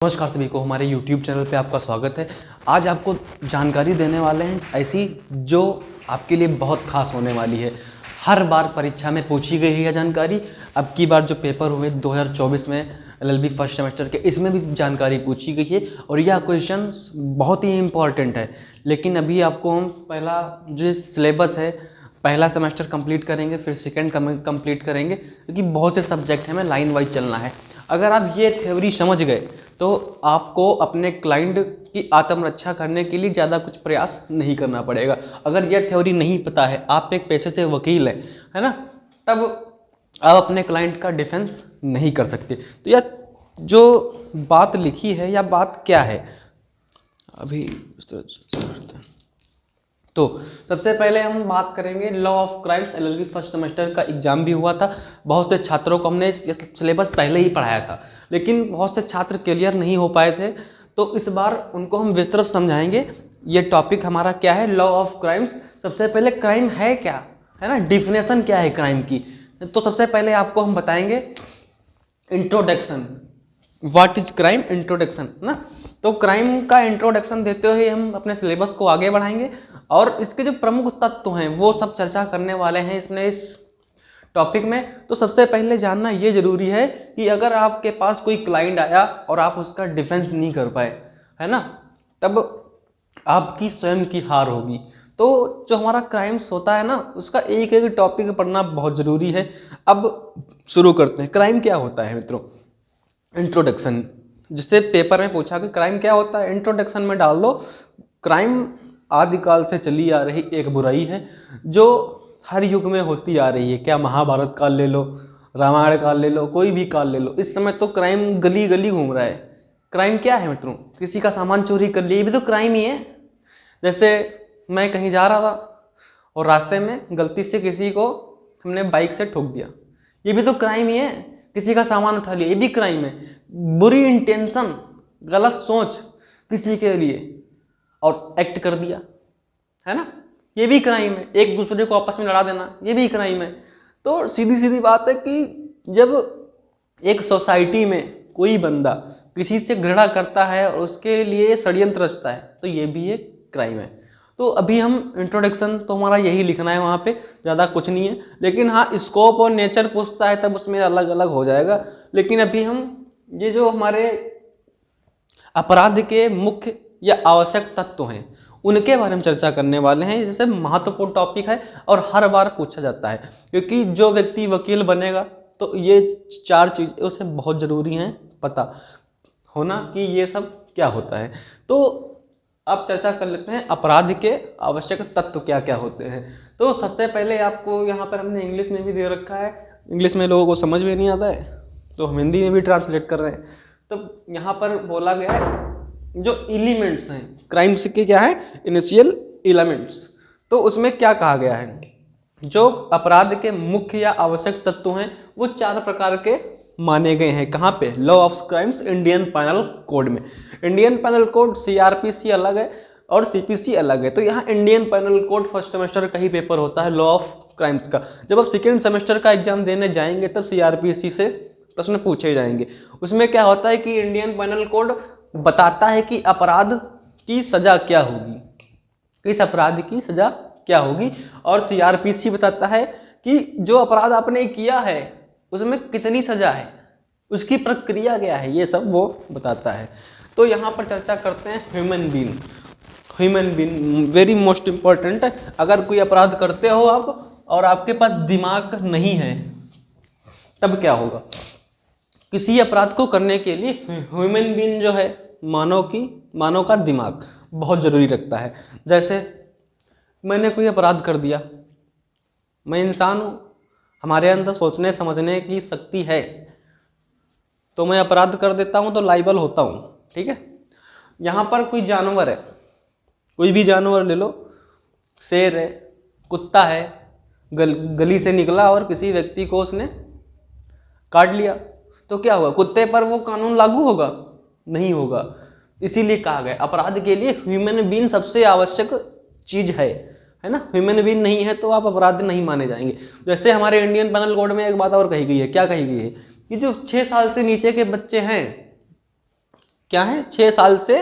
नमस्कार सभी को, हमारे YouTube चैनल पे आपका स्वागत है। आज आपको जानकारी देने वाले हैं ऐसी जो आपके लिए बहुत खास होने वाली है। हर बार परीक्षा में पूछी गई है जानकारी। अब की बार जो पेपर हुए 2024 में LLB फर्स्ट सेमेस्टर के, इसमें भी जानकारी पूछी गई है और यह क्वेश्चन बहुत ही इम्पॉर्टेंट है। लेकिन अभी आपको हम पहला जो सिलेबस है, पहला सेमेस्टर कंप्लीट करेंगे, फिर सेकेंड कंप्लीट करेंगे, क्योंकि बहुत से सब्जेक्ट हमें लाइन वाइज चलना है। अगर आप ये थ्योरी समझ गए तो आपको अपने क्लाइंट की आत्मरक्षा करने के लिए ज़्यादा कुछ प्रयास नहीं करना पड़ेगा। अगर यह थ्योरी नहीं पता है, आप एक पेशे से वकील हैं, है ना, तब आप अपने क्लाइंट का डिफेंस नहीं कर सकते। तो यह जो बात लिखी है, यह बात क्या है, अभी इस तरह से करते हैं। तो सबसे पहले हम बात करेंगे law of crimes. LLB first semester का एग्जाम भी हुआ था। बहुत से छात्रों को हमने सिलेबस पहले ही पढ़ाया था, लेकिन बहुत से छात्र क्लियर नहीं हो पाए थे। तो इस बार उनको हम विस्तृत समझाएंगे। ये टॉपिक हमारा क्या है, लॉ ऑफ क्राइम्स। सबसे पहले क्राइम है क्या, है ना, डिफिनेशन क्या है क्राइम की। तो सबसे पहले आपको हम बताएंगे introduction, what is crime, introduction ना। तो क्राइम का इंट्रोडक्शन देते हुए हम अपने सिलेबस को आगे बढ़ाएंगे और इसके जो प्रमुख तत्व हैं वो सब चर्चा करने वाले हैं इसमें, इस टॉपिक में। तो सबसे पहले जानना ये जरूरी है कि अगर आपके पास कोई क्लाइंट आया और आप उसका डिफेंस नहीं कर पाए, है ना, तब आपकी स्वयं की हार होगी। तो जो हमारा क्राइम्स होता है ना, उसका एक एक टॉपिक पढ़ना बहुत ज़रूरी है। अब शुरू करते हैं। क्राइम क्या होता है मित्रों, इंट्रोडक्शन। जिससे पेपर में पूछा कि क्राइम क्या होता है, इंट्रोडक्शन में डाल दो। क्राइम आदिकाल से चली आ रही एक बुराई है जो हर युग में होती आ रही है। क्या महाभारत काल ले लो, रामायण काल ले लो, कोई भी काल ले लो, इस समय तो क्राइम गली गली घूम रहा है। क्राइम क्या है मित्रों, किसी का सामान चोरी कर लिया, ये भी तो क्राइम ही है। जैसे मैं कहीं जा रहा था और रास्ते में गलती से किसी को हमने बाइक से ठोक दिया, ये भी तो क्राइम ही है। किसी का सामान उठा लिया, ये भी क्राइम है। बुरी इंटेंशन, गलत सोच किसी के लिए और एक्ट कर दिया, है ना, ये भी क्राइम है। एक दूसरे को आपस में लड़ा देना, ये भी क्राइम है। तो सीधी सीधी बात है कि जब एक सोसाइटी में कोई बंदा किसी से घृणा करता है और उसके लिए षड्यंत्र रचता है, तो ये भी एक क्राइम है। तो अभी हम इंट्रोडक्शन तो हमारा यही लिखना है, वहाँ पे ज़्यादा कुछ नहीं है। लेकिन हाँ, स्कोप और नेचर पूछता है तब उसमें अलग अलग हो जाएगा। लेकिन अभी हम ये जो हमारे अपराध के मुख्य या आवश्यक तत्व हैं उनके बारे में चर्चा करने वाले हैं। जैसे महत्वपूर्ण टॉपिक है और हर बार पूछा जाता है, क्योंकि जो व्यक्ति वकील बनेगा तो ये चार चीज़ें उसे बहुत ज़रूरी हैं पता होना कि ये सब क्या होता है। तो अब चर्चा कर लेते हैं अपराध के आवश्यक तत्व क्या क्या होते हैं। तो सबसे पहले आपको यहाँ पर हमने इंग्लिश में भी दे रखा है, इंग्लिश में लोगों को समझ में नहीं आता है तो हम हिंदी में भी ट्रांसलेट कर रहे हैं। तो यहाँ पर बोला गया है जो एलिमेंट्स हैं क्राइम्स के, क्या है, इनिशियल एलिमेंट्स। तो उसमें क्या कहा गया है, जो अपराध के मुख्य या आवश्यक तत्व हैं वो चार प्रकार के माने गए हैं। कहाँ पे, law of crimes Indian panel code में। इंडियन पैनल कोड CRPC अलग है और CPC अलग है। तो यहाँ Indian panel code first semester का ही पेपर होता है लॉ ऑफ क्राइम्स का। जब आप सेकेंड सेमेस्टर का एग्जाम देने जाएंगे तब CRPC से प्रश्न पूछे जाएंगे। उसमें क्या होता है कि इंडियन पैनल कोड बताता है कि अपराध की सजा क्या होगी, किस अपराध की सजा क्या होगी, और CRPC बताता है कि जो अपराध आपने किया है उसमें कितनी सजा है, उसकी प्रक्रिया क्या है, ये सब वो बताता है। तो यहाँ पर चर्चा करते हैं human being. Human being very most important है। अगर कोई अपराध करते हो आप और आपके पास दिमाग नहीं है तब क्या होगा। किसी अपराध को करने के लिए ह्यूमन बीइंग जो है, मानव का दिमाग बहुत ज़रूरी रखता है। जैसे मैंने कोई अपराध कर दिया, मैं इंसान हूँ, हमारे अंदर सोचने समझने की शक्ति है, तो मैं अपराध कर देता हूँ तो लाइबल होता हूँ, ठीक है। यहाँ पर कोई जानवर है, कोई भी जानवर ले लो, शेर है, कुत्ता है, गली से निकला और किसी व्यक्ति को उसने काट लिया, तो क्या होगा, कुत्ते पर वो कानून लागू होगा, नहीं होगा। इसीलिए कहा गया अपराध के लिए ह्यूमन बीइंग सबसे आवश्यक चीज है ना। ह्यूमन बीइंग नहीं है तो आप अपराध नहीं माने जाएंगे। जैसे हमारे इंडियन पैनल कोड में एक बात और कही गई है, क्या कही गई है कि जो 6 साल से नीचे के बच्चे हैं क्या है, 6 साल से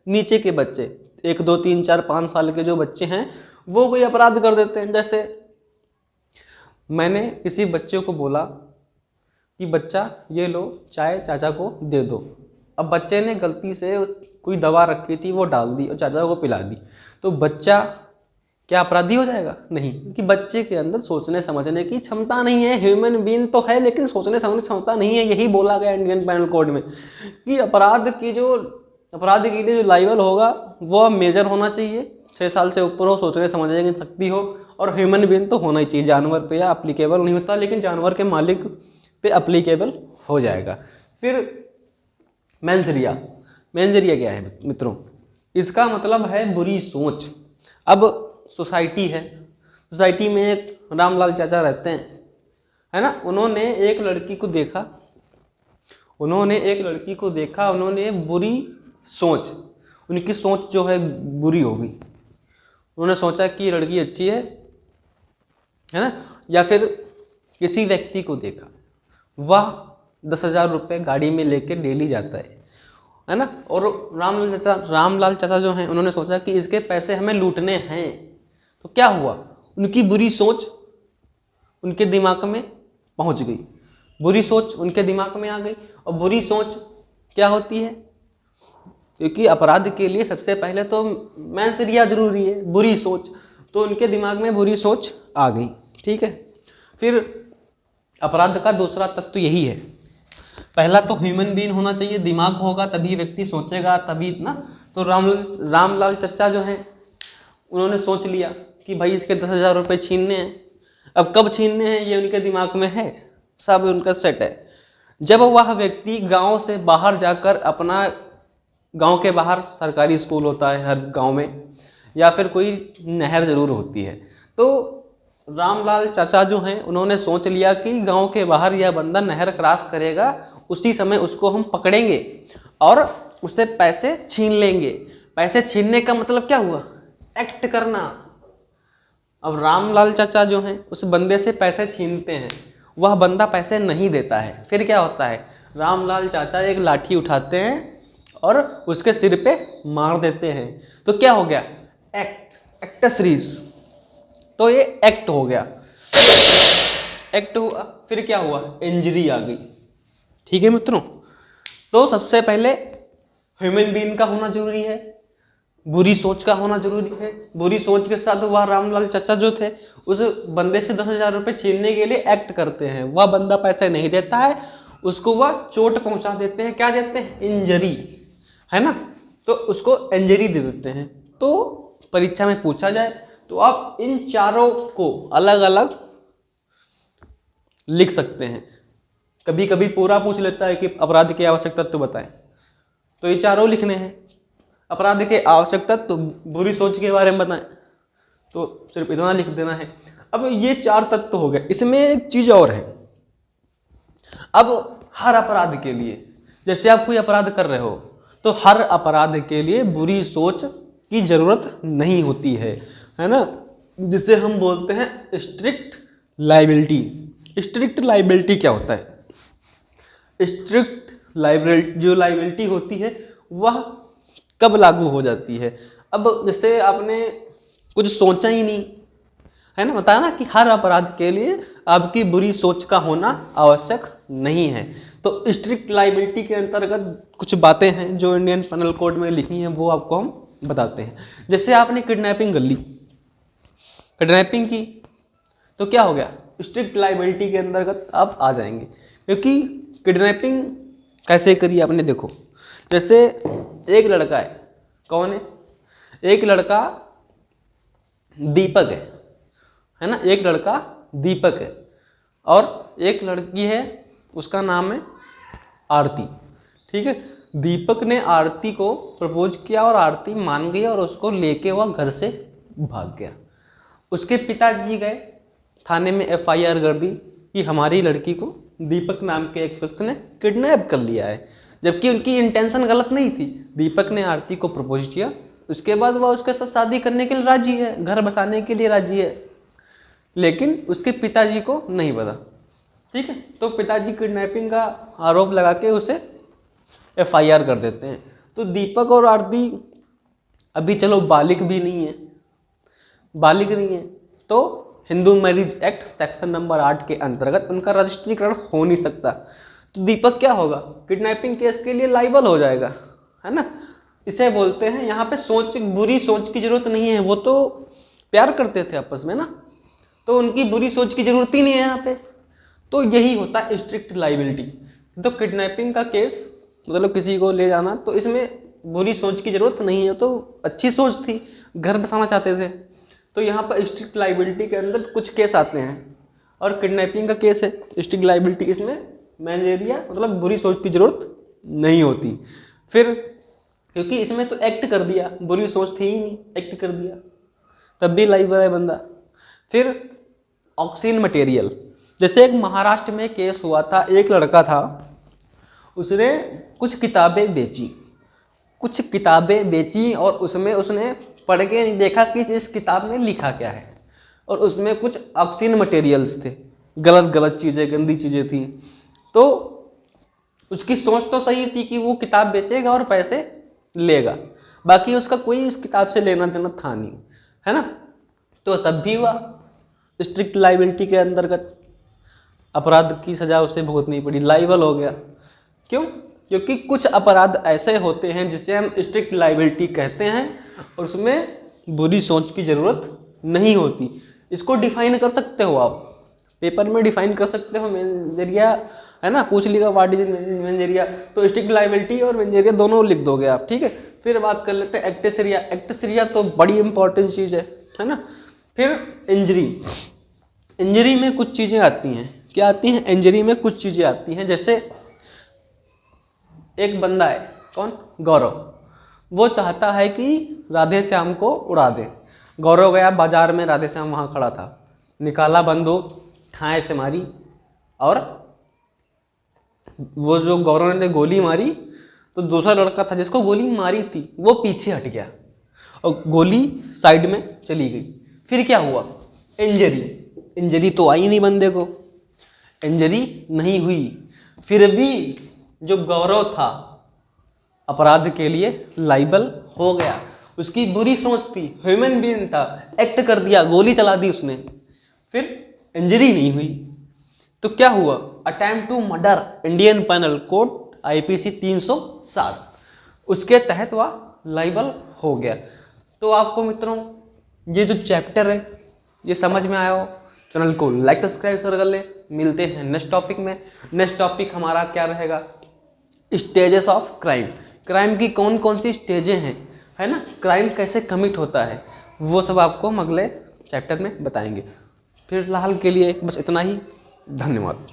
नीचे के बच्चे, 1 2 3 4 5 साल के जो बच्चे हैं वो कोई अपराध कर देते हैं। जैसे मैंने किसी बच्चे को बोला कि बच्चा ये लो चाय चाचा को दे दो, अब बच्चे ने गलती से कोई दवा रखी थी वो डाल दी और चाचा को पिला दी, तो बच्चा क्या अपराधी हो जाएगा? नहीं, क्योंकि बच्चे के अंदर सोचने समझने की क्षमता नहीं है। ह्यूमन बीइंग तो है लेकिन सोचने समझने की क्षमता नहीं है। यही बोला गया इंडियन पेनल कोड में कि अपराध के लिए जो लाइबल होगा वो अब मेजर होना चाहिए, 6 साल से ऊपर हो, सोचने समझने की शक्ति हो, और ह्यूमन बीइंग तो होना ही चाहिए। जानवर पे या अप्लीकेबल नहीं होता, लेकिन जानवर के मालिक पे अप्लीकेबल हो जाएगा। फिर मेंजरिया क्या है मित्रों? इसका मतलब है बुरी सोच। अब सोसाइटी है, सोसाइटी में एक रामलाल चाचा रहते हैं, है ना। उन्होंने एक लड़की को देखा, उन्होंने बुरी सोच, उनकी सोच जो है बुरी हो गई। उन्होंने सोचा कि ये लड़की अच्छी है ना। या फिर किसी व्यक्ति को देखा, वह 10,000 रुपये गाड़ी में लेके डेली जाता है ना। और रामलाल चाचा जो हैं उन्होंने सोचा कि इसके पैसे हमें लूटने हैं। तो क्या हुआ, उनकी बुरी सोच उनके दिमाग में पहुंच गई, बुरी सोच उनके दिमाग में आ गई। और बुरी सोच क्या होती है? क्योंकि अपराध के लिए सबसे पहले तो मेंजरिया जरूरी है, बुरी सोच। तो उनके दिमाग में बुरी सोच आ गई, ठीक है। फिर अपराध का दूसरा तत्व यही है, पहला तो ह्यूमन बीइंग होना चाहिए, दिमाग होगा तभी व्यक्ति सोचेगा, तभी ना। तो रामलाल चच्चा जो हैं उन्होंने सोच लिया कि भाई इसके 10,000 रुपये छीनने हैं। अब कब छीनने हैं ये उनके दिमाग में है, सब उनका सेट है। जब वह व्यक्ति गांव से बाहर जाकर अपना, गांव के बाहर सरकारी स्कूल होता है हर गांव में, या फिर कोई नहर जरूर होती है, तो रामलाल चाचा जो हैं उन्होंने सोच लिया कि गांव के बाहर यह बंदा नहर क्रॉस करेगा, उसी समय उसको हम पकड़ेंगे और उससे पैसे छीन लेंगे। पैसे छीनने का मतलब क्या हुआ? एक्ट करना। अब रामलाल चाचा जो हैं उस बंदे से पैसे छीनते हैं, वह बंदा पैसे नहीं देता है। फिर क्या होता है, रामलाल चाचा एक लाठी उठाते हैं और उसके सिर पे मार देते हैं। तो क्या हो गया? एक्टसरीज। तो ये एक्ट हो गया, एक्ट हुआ। फिर क्या हुआ? इंजरी आ गई, ठीक है मित्रों। तो सबसे पहले ह्यूमन बीइंग का होना जरूरी है, बुरी सोच का होना जरूरी है। बुरी सोच के साथ वह रामलाल चाचा जो थे उस बंदे से 10,000 रुपये छीनने के लिए एक्ट करते हैं। वह बंदा पैसे नहीं देता है, उसको वह चोट पहुंचा देते हैं। क्या देते हैं? इंजरी, है ना। तो उसको इंजरी दे देते हैं। तो परीक्षा में पूछा जाए तो आप इन चारों को अलग अलग लिख सकते हैं। कभी कभी पूरा पूछ लेता है कि अपराध के आवश्यक तत्व बताएं, तो ये चारों लिखने हैं। अपराध के आवश्यक तत्व तो बुरी सोच के बारे में बताएं, तो सिर्फ इतना लिख देना है। अब ये 4 तत्व हो गए। इसमें एक चीज और है, अब हर अपराध के लिए, जैसे आप कोई अपराध कर रहे हो तो हर अपराध के लिए बुरी सोच की जरूरत नहीं होती है ना, जिसे हम बोलते हैं स्ट्रिक्ट लाइबिलिटी। स्ट्रिक्ट लाइबिलिटी क्या होता है? स्ट्रिक्ट लाइबिलिटी, जो लाइबिलिटी होती है वह कब लागू हो जाती है? अब जैसे आपने कुछ सोचा ही नहीं, है ना, बताया ना कि हर अपराध के लिए आपकी बुरी सोच का होना आवश्यक नहीं है। तो स्ट्रिक्ट लाइबिलिटी के अंतर्गत कुछ बातें हैं जो इंडियन पेनल कोड में लिखी हैं, वो आपको हम बताते हैं। जैसे आपने किडनैपिंग कर ली, किडनैपिंग की, तो क्या हो गया? स्ट्रिक्ट लाइबिलिटी के अंतर्गत आप आ जाएंगे। क्योंकि किडनैपिंग कैसे करी आपने, देखो। जैसे एक लड़का है, कौन है? एक लड़का दीपक है ना, एक लड़का दीपक है और एक लड़की है, उसका नाम है आरती, ठीक है। दीपक ने आरती को प्रपोज किया और आरती मान गई और उसको लेके वह घर से भाग गया। उसके पिताजी गए थाने में FIR कर दी कि हमारी लड़की को दीपक नाम के एक शख्स ने किडनैप कर लिया है, जबकि उनकी इंटेंशन गलत नहीं थी। दीपक ने आरती को प्रपोज किया, उसके बाद वह उसके साथ शादी करने के लिए राजी है, घर बसाने के लिए राजी है, लेकिन उसके पिताजी को नहीं पता, ठीक है। तो पिताजी किडनैपिंग का आरोप लगा के उसे FIR कर देते हैं। तो दीपक और आरती अभी चलो बालिग भी नहीं है, बालिग नहीं है, तो Hindu marriage act section number 8 के अंतर्गत उनका रजिस्ट्रीकरण हो नहीं सकता। तो दीपक क्या होगा, किडनैपिंग केस के लिए लाइबल हो जाएगा, है ना। इसे बोलते हैं, यहाँ पे सोच, बुरी सोच की जरूरत नहीं है, वो तो प्यार करते थे आपस में ना, तो उनकी बुरी सोच की जरूरत ही नहीं है यहाँ पे। तो यही होता है स्ट्रिक्ट लाइबिलिटी। तो किडनैपिंग का केस मतलब किसी को ले जाना, तो इसमें बुरी सोच की जरूरत नहीं है, तो अच्छी सोच थी, घर बसाना चाहते थे। तो यहाँ पर स्ट्रिक्ट लाइबिलिटी के अंदर कुछ केस आते हैं, और किडनैपिंग का केस है स्ट्रिक्ट लाइबिलिटी, इसमें मैनेजरिया मतलब बुरी सोच की जरूरत नहीं होती। फिर क्योंकि इसमें तो एक्ट कर दिया, बुरी सोच थी ही नहीं, एक्ट कर दिया, तब भी लाइबल है बंदा। फिर ऑक्सीन मटेरियल, जैसे एक महाराष्ट्र में केस हुआ था, एक लड़का था, उसने कुछ किताबें बेची और उसमें उसने पढ़ के नहीं देखा कि इस किताब में लिखा क्या है, और उसमें कुछ ऑक्सीन मटेरियल्स थे, गलत चीज़ें, गंदी चीज़ें थी। तो उसकी सोच तो सही थी कि वो किताब बेचेगा और पैसे लेगा, बाकी उसका कोई उस किताब से लेना देना था नहीं, है ना। तो तब भी हुआ स्ट्रिक्ट लाइबिलिटी के अंतर्गत अपराध की सजा उसे भुगतनी पड़ी, लाइबल हो गया। क्यों? क्योंकि कुछ अपराध ऐसे होते हैं जिसे हम स्ट्रिक्ट लाइबिलिटी कहते हैं, और उसमें बुरी सोच की ज़रूरत नहीं होती। इसको डिफाइन कर सकते हो आप, पेपर में डिफाइन कर सकते हो, मैनेजरिया, है ना, पूछ लिया व्हाट इज मैनेजरिया, तो स्ट्रिक्ट लाइबिलिटी और मैनेजरिया दोनों लिख दोगे आप, ठीक है। फिर बात कर लेते हैं एक्टेसरिया। एक्टेसरिया तो बड़ी इंपॉर्टेंट चीज़ है ना। फिर इंजरी में कुछ चीज़ें आती हैं, क्या आती हैं, इंजरी में कुछ चीज़ें आती हैं। जैसे एक बंदा है, कौन, गौरव, वो चाहता है कि राधे श्याम को उड़ा दे। गौरव गया बाजार में, राधे श्याम वहाँ खड़ा था, निकाला बंदूक, ठाए से मारी, और वो जो गौरव ने गोली मारी, तो दूसरा लड़का था जिसको गोली मारी थी वो पीछे हट गया और गोली साइड में चली गई। फिर क्या हुआ, इंजरी तो आई नहीं बंदे को, इंजरी नहीं हुई, फिर भी जो गौरव था अपराध के लिए लाइबल हो गया। उसकी बुरी सोच थी, ह्यूमन बीइंग था, एक्ट कर दिया, गोली चला दी उसने, फिर इंजरी नहीं हुई। तो क्या हुआ, attempt to murder, Indian penal code IPC 307, उसके तहत वह लाइबल हो गया। तो आपको मित्रों ये जो चैप्टर है ये समझ में आया हो, चैनल को लाइक सब्सक्राइब कर ले। मिलते हैं नेक्स्ट टॉपिक में। नेक्स्ट टॉपिक हमारा क्या रहेगा, स्टेजेस ऑफ क्राइम, क्राइम की कौन कौन सी स्टेजें हैं, है ना, क्राइम कैसे कमिट होता है, वो सब आपको हम अगले चैप्टर में बताएंगे। फिलहाल के लिए बस इतना ही, धन्यवाद।